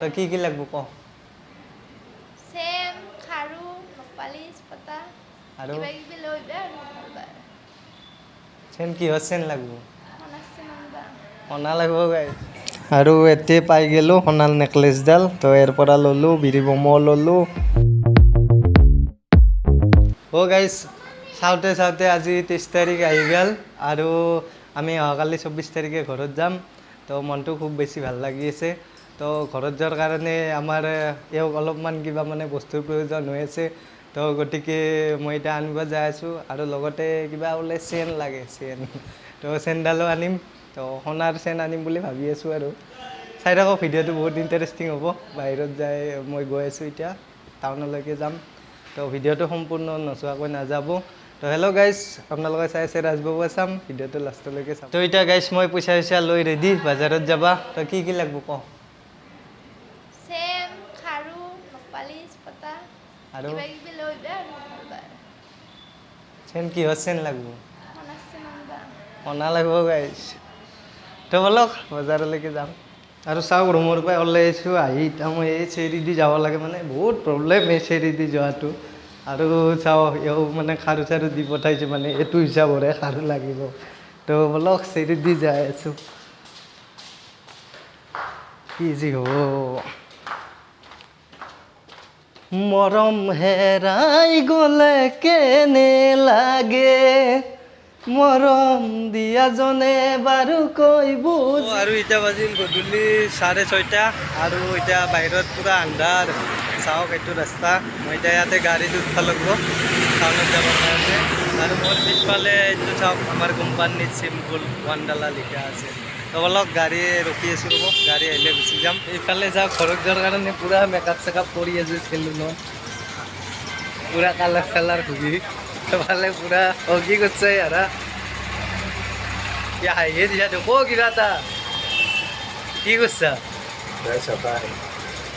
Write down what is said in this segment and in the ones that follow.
তো কি লাগব ক চেন খাৰু নপালিছ পতা আৰু কিবা কিবি লৈ দে চেন কি চেন লাগব মনাছে নবা সোণা লাগব গাইছ আৰু এতে পাই গেলো সোণাল নেকলেছডাল তো এৰ পৰা ললো বিৰি বমো ললো ও গাইছ চাওঁতে চাওঁতে আজি 23 তাৰিখ আহি গেল আৰু আমি অহাকালি 24 তাৰিখে ঘৰত যাম তো মনটো খুব বেছি ভাল লাগি আছে তো ঘৰত যোৱাৰ কাৰণে আমাৰ এওক অলপমান কিবা মানে বস্তুৰ প্ৰয়োজন হৈ আছে তো গতিকে মই এটা আনিব যাই আছোঁ আৰু লগতে কিবা ওলে চেন লাগে চেন তো চেনডালো আনিম তো সোণাৰ চেন আনিম বুলি ভাবি আছোঁ আৰু চাই থাকক ভিডিঅ'টো বহুত ইণ্টাৰেষ্টিং হ'ব বাহিৰত যাই মই গৈ আছোঁ এতিয়া টাউনলৈকে যাম তো ভিডিঅ'টো সম্পূৰ্ণ নচোৱাকৈ নাযাব তো হেল্ল' গাইজ আপোনালোকে চাই আছে ৰাজবাবু আছাম ভিডিঅ'টো লাষ্টলৈকে চাম তো এতিয়া গাইজ মই পইচা চইচা লৈ ৰেডি বজাৰত যাবা তো কি লাগব ক চেন খাৰু নপালিছ পতা আৰু কিবা কিবি লৈ দে চেন কি চেন লাগব মনাছে নবা সোণা লাগব গাইজ তো বলক বজাৰলৈকে যাম আৰু চাওক ৰুমৰ পৰা ওলাই আহিছোঁ আহি এতিয়া মই এই চেৰি দি যাব লাগে মানে বহুত প্ৰব্লেম এই চেৰি দি যোৱাটো আৰু চাওঁ এও মানে খাৰু চাৰু দি পঠাইছে মানে এইটো হিচাপৰে খাৰু লাগিব তো বলক চেৰি দি যাই আছোঁ কি যি হ'ব মৰম হেৰাই গ'লে কেনে লাগে মৰম দিয়া জনে বাৰু কৈ বুজ আৰু এতিয়া বাজিল গধূলি 6:30 আৰু এতিয়া বাহিৰত পুৰা আন্ধাৰ চাওক এইটো ৰাস্তা মই এতিয়া ইয়াতে গাড়ীত উঠিব লাগিব টাউনত যাবৰ কাৰণে আৰু মোৰ পিছফালে এইটো চাওক আমাৰ কোম্পানীত চিম্পুল ওৱানডালা লিখা আছে তো বলক গাড়ী ৰখি আছোঁ ৰ'ব গাড়ী আহিলে গুচি যাম এইফালে যাওক ঘৰত যোৱাৰ কাৰণে পুৰা মেকআপ চেকআপ কৰি আছোঁ চেলুনত পুৰা কালাৰ চালাৰ ঘূৰি এইফালে পুৰা কি কৰিছে হাৰা হাঁহিয়ে দিছা দেখো কিবা এটা কি কৰিছা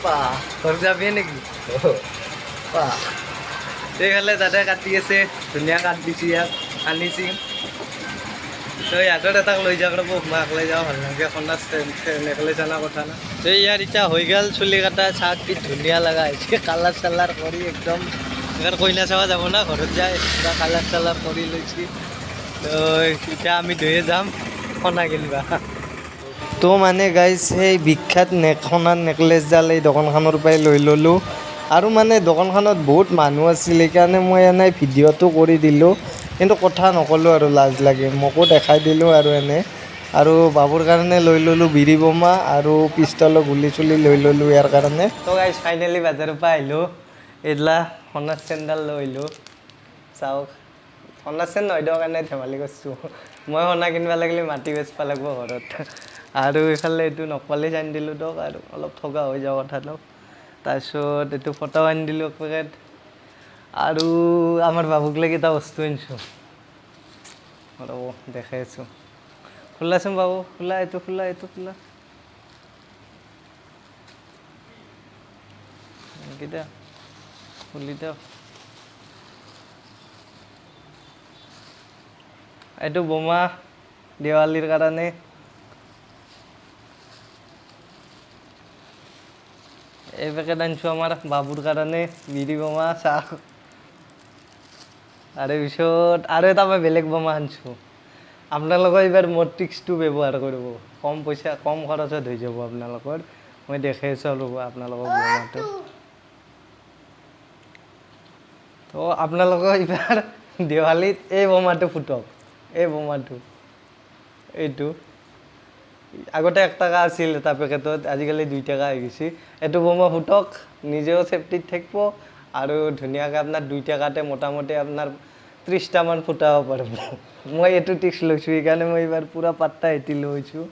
বাহ ঘৰ যাবি নেকি বাহ এইফালে দাদাই কাটি আছে ধুনীয়া কাট দিছোঁ ইয়াক আনিছি তো ইহঁতৰ এটাক লৈ যাওক ৰ'ব মাক লৈ যাওঁ ভাল লাগে সোণা নেকলেছ অনা কথা না তো ইয়াৰ এতিয়া হৈ গ'ল চুলি কাটা চাক কি ধুনীয়া লগা হৈছে কালাৰ চালাৰ কৰি একদম এবাৰ কইনা চাবা যাব না ঘৰত যায় পুৰা কালাৰ চালাৰ কৰি লৈছি তো এতিয়া আমি দুয়ে যাম সোণা কিনিবা তো মানে গাইজ সেই বিখ্যাত সোণাৰ নেকলেছডাল এই দোকানখনৰ পৰাই লৈ ল'লোঁ আৰু মানে দোকানখনত বহুত মানুহ আছিল সেইকাৰণে মই এনেই ভিডিঅ'টো কৰি দিলোঁ কিন্তু কথা নক'লোঁ আৰু লাজ লাগে মোকো দেখাই দিলোঁ আৰু এনে আৰু বাবুৰ কাৰণে লৈ ল'লোঁ বিৰি বোমা আৰু পিষ্টলৰ গুলি চুলি লৈ ল'লোঁ ইয়াৰ কাৰণে তো গাইজ ফাইনেলি বজাৰৰ পৰা আহিলোঁ এইলা সোণাৰ চেনডাল লৈ আহিলোঁ চাওক সোণাৰ চেন নহয় দিয়ক কাৰণে ধেমালি কৰিছোঁ মই সোণা কিনিব লাগিলে মাটি বেচিব লাগিব ঘৰত আৰু এইফালে এইটো নকপালিছ আনি দিলোঁ দিয়ক আৰু অলপ ঠগা হৈ যাব কথাটো তাৰপিছত এইটো ফটাও আনি দিলোঁ এক পেকেট আৰু আমাৰ বাবুক লাগি এটা বস্তু আনিছোঁ ৰ'ব দেখাই আছোঁ খোলাচোন বাবু খোলা এইটো খোলা কেইটা খুলি দিয়ক এইটো বোমা দেৱালীৰ কাৰণে এই পেকেট আনিছোঁ আমাৰ বাবুৰ কাৰণে বিৰি বোমা চাহ তাৰে পিছত আৰু এটা মই বেলেগ বোমা আনিছোঁ আপোনালোকৰ এইবাৰ মোৰ ট্ৰিক্সটো ব্যৱহাৰ কৰিব কম পইচা কম খৰচত হৈ যাব আপোনালোকৰ মই দেখাই আছোঁ ৰ'ব আপোনালোকৰ বোমাটো তো আপোনালোকৰ এইবাৰ দেৱালীত এই বোমাটো ফুটক এই বোমাটো এইটো আগতে 1 টকা আছিল এটা পেকেটত আজিকালি 2 টকা হৈ গৈছে এইটো বোমা ফুটক নিজেও চেফটিত থাকিব আৰু ধুনীয়াকৈ আপোনাৰ 2 টকাতে মোটামুটি আপোনাৰ 30টামান ফুটাব পাৰিব মই এইটো টিক্স লৈছোঁ সেইকাৰণে মই এইবাৰ পুৰা পাত্তা এটি লৈছোঁ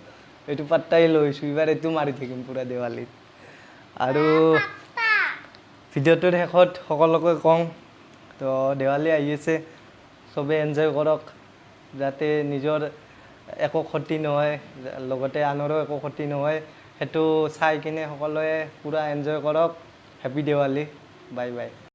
এইটো পাত্তাই লৈছোঁ এইবাৰ এইটো মাৰি থাকিম পুৰা দেৱালীত আৰু ভিডিঅ'টোৰ শেষত সকলোকে কওঁ তো দেৱালী আহি আছে চবেই এনজয় কৰক যাতে নিজৰ একো ক্ষতি নহয় লগতে আনৰো একো ক্ষতি নহয় সেইটো চাই কিনে সকলোৱে পুৰা এনজয় কৰক হেপী দেৱালী বাই বাই